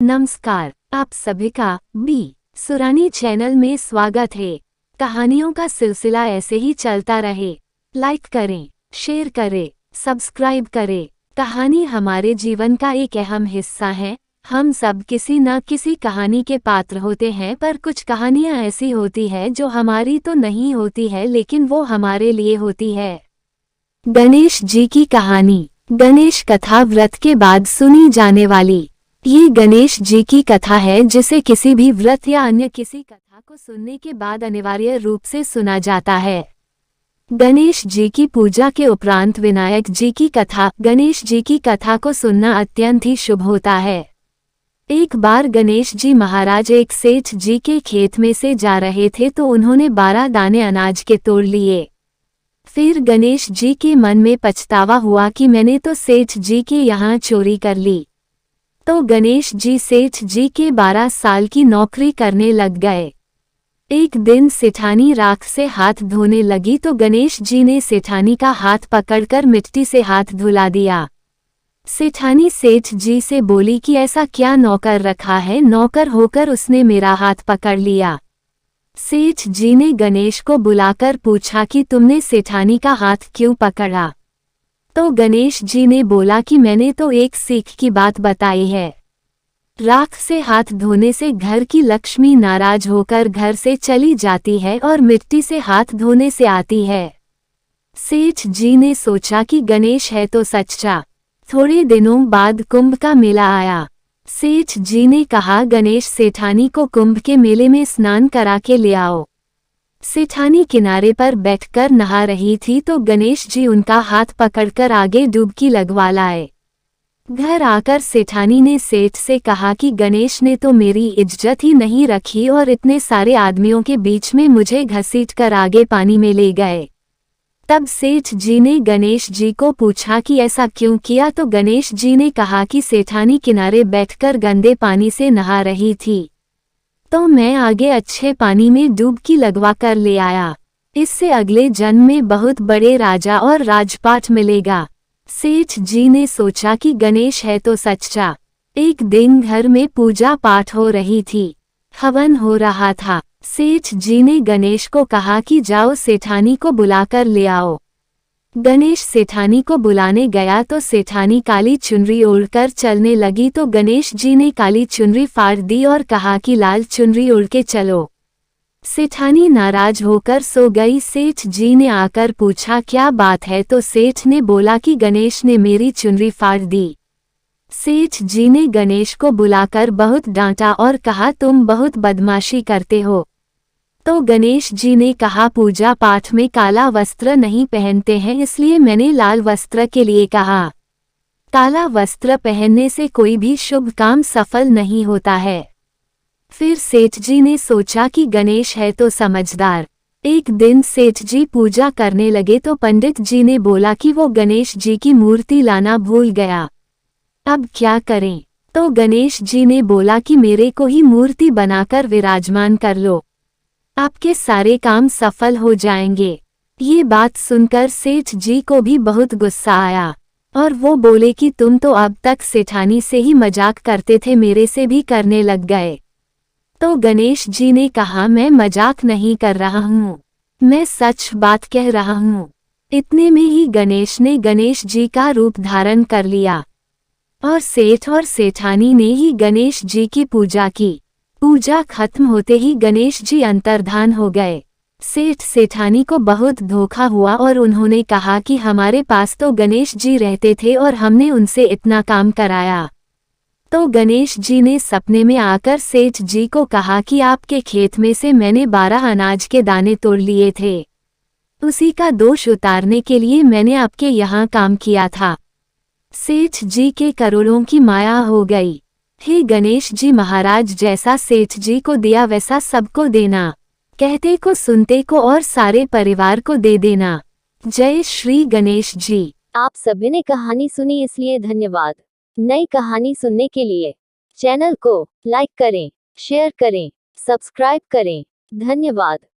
नमस्कार, आप सभी का बी सुरानी चैनल में स्वागत है। कहानियों का सिलसिला ऐसे ही चलता रहे। लाइक करें, शेयर करें, सब्सक्राइब करें। कहानी हमारे जीवन का एक अहम हिस्सा है। हम सब किसी न किसी कहानी के पात्र होते हैं, पर कुछ कहानियां ऐसी होती है जो हमारी तो नहीं होती है, लेकिन वो हमारे लिए होती है। गणेश जी की कहानी। गणेश कथा व्रत के बाद सुनी जाने वाली ये गणेश जी की कथा है, जिसे किसी भी व्रत या अन्य किसी कथा को सुनने के बाद अनिवार्य रूप से सुना जाता है। गणेश जी की पूजा के उपरांत विनायक जी की कथा, गणेश जी की कथा को सुनना अत्यंत ही शुभ होता है। एक बार गणेश जी महाराज एक सेठ जी के खेत में से जा रहे थे, तो उन्होंने 12 दाने अनाज के तोड़ लिए। फिर गणेश जी के मन में पछतावा हुआ कि मैंने तो सेठ जी के यहाँ चोरी कर ली। तो गणेश जी सेठ जी के 12 साल की नौकरी करने लग गए। एक दिन सेठानी राख से हाथ धोने लगी, तो गणेश जी ने सेठानी का हाथ पकड़कर मिट्टी से हाथ धुला दिया। सेठानी सेठ जी से बोली कि ऐसा क्या नौकर रखा है, नौकर होकर उसने मेरा हाथ पकड़ लिया। सेठ जी ने गणेश को बुलाकर पूछा कि तुमने सेठानी का हाथ क्यों पकड़ा? तो गणेश जी ने बोला कि मैंने तो एक सीख की बात बताई है। राख से हाथ धोने से घर की लक्ष्मी नाराज होकर घर से चली जाती है और मिट्टी से हाथ धोने से आती है। सेठ जी ने सोचा कि गणेश है तो सच्चा। थोड़े दिनों बाद कुंभ का मेला आया। सेठ जी ने कहा, गणेश सेठानी को कुंभ के मेले में स्नान करा के ले आओ। सेठानी किनारे पर बैठकर नहा रही थी, तो गणेश जी उनका हाथ पकड़कर आगे डुबकी लगवा लाए। घर आकर सेठानी ने सेठ से कहा कि गणेश ने तो मेरी इज्जत ही नहीं रखी और इतने सारे आदमियों के बीच में मुझे घसीटकर आगे पानी में ले गए। तब सेठ जी ने गणेश जी को पूछा कि ऐसा क्यों किया, तो गणेश जी ने कहा कि सेठानी किनारे बैठकर गंदे पानी से नहा रही थी, तो मैं आगे अच्छे पानी में डुबकी लगवा कर ले आया। इससे अगले जन्म में बहुत बड़े राजा और राजपाट मिलेगा। सेठ जी ने सोचा कि गणेश है तो सच्चा। एक दिन घर में पूजा पाठ हो रही थी, हवन हो रहा था। सेठ जी ने गणेश को कहा कि जाओ सेठानी को बुलाकर ले आओ। गणेश सेठानी को बुलाने गया, तो सेठानी काली चुनरी ओढ़कर चलने लगी, तो गणेश जी ने काली चुनरी फाड़ दी और कहा कि लाल चुनरी ओढ़ के चलो। सेठानी नाराज होकर सो गई। सेठ जी ने आकर पूछा क्या बात है, तो सेठ ने बोला कि गणेश ने मेरी चुनरी फाड़ दी। सेठ जी ने गणेश को बुलाकर बहुत डांटा और कहा, तुम बहुत बदमाशी करते हो। तो गणेश जी ने कहा, पूजा पाठ में काला वस्त्र नहीं पहनते हैं, इसलिए मैंने लाल वस्त्र के लिए कहा। काला वस्त्र पहनने से कोई भी शुभ काम सफल नहीं होता है। फिर सेठ जी ने सोचा कि गणेश है तो समझदार। एक दिन सेठ जी पूजा करने लगे, तो पंडित जी ने बोला कि वो गणेश जी की मूर्ति लाना भूल गया। अब क्या करें? तो गणेश जी ने बोला कि मेरे को ही मूर्ति बनाकर विराजमान कर लो, आपके सारे काम सफल हो जाएंगे। ये बात सुनकर सेठ जी को भी बहुत गुस्सा आया और वो बोले कि तुम तो अब तक सेठानी से ही मजाक करते थे, मेरे से भी करने लग गए। तो गणेश जी ने कहा, मैं मजाक नहीं कर रहा हूँ, मैं सच बात कह रहा हूँ। इतने में ही गणेश ने गणेश जी का रूप धारण कर लिया और सेठ और सेठानी ने ही गणेश जी की पूजा की। पूजा खत्म होते ही गणेश जी अंतर्धान हो गए। सेठ सेठानी को बहुत धोखा हुआ और उन्होंने कहा कि हमारे पास तो गणेश जी रहते थे और हमने उनसे इतना काम कराया। तो गणेश जी ने सपने में आकर सेठ जी को कहा कि आपके खेत में से मैंने 12 अनाज के दाने तोड़ लिए थे, उसी का दोष उतारने के लिए मैंने आपके यहाँ काम किया था। सेठ जी के करोड़ों की माया हो गई। हे गणेश जी महाराज, जैसा सेठ जी को दिया वैसा सबको देना, कहते को सुनते को और सारे परिवार को दे देना। जय श्री गणेश जी। आप सभी ने कहानी सुनी, इसलिए धन्यवाद। नई कहानी सुनने के लिए चैनल को लाइक करें, शेयर करें, सब्सक्राइब करें। धन्यवाद।